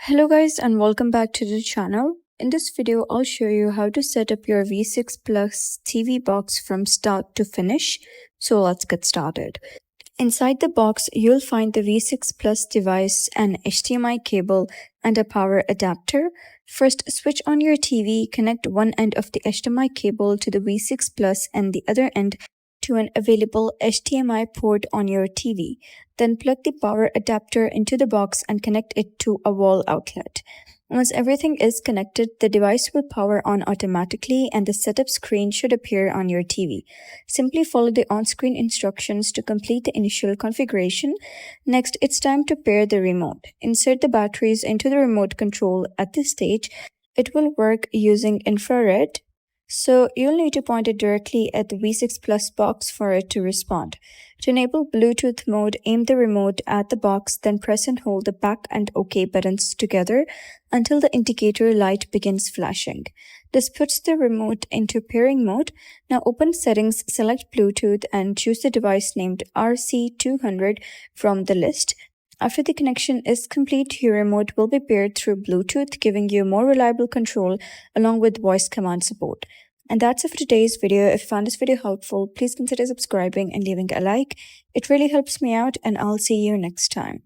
Hello guys and welcome back to the channel. In this video, I'll show you how to set up your V6 Plus TV box from start to finish. So let's get started. Inside the box, you'll find the V6 Plus device, an HDMI cable, and a power adapter. First, switch on your TV, connect one end of the HDMI cable to the V6 Plus and the other end to an available HDMI port on your TV. Then plug the power adapter into the box and connect it to a wall outlet. Once everything is connected, the device will power on automatically and the setup screen should appear on your TV. Simply follow the on-screen instructions to complete the initial configuration. Next, it's time to pair the remote. Insert the batteries into the remote control. At this stage, it will work using infrared, so you'll need to point it directly at the V6 Plus box for it to respond. To enable Bluetooth mode, aim the remote at the box, then press and hold the back and OK buttons together until the indicator light begins flashing. This puts the remote into pairing mode. Now open Settings, select Bluetooth and choose the device named RC200 from the list. After the connection is complete, your remote will be paired through Bluetooth, giving you more reliable control along with voice command support. And that's it for today's video. If you found this video helpful, please consider subscribing and leaving a like. It really helps me out, and I'll see you next time.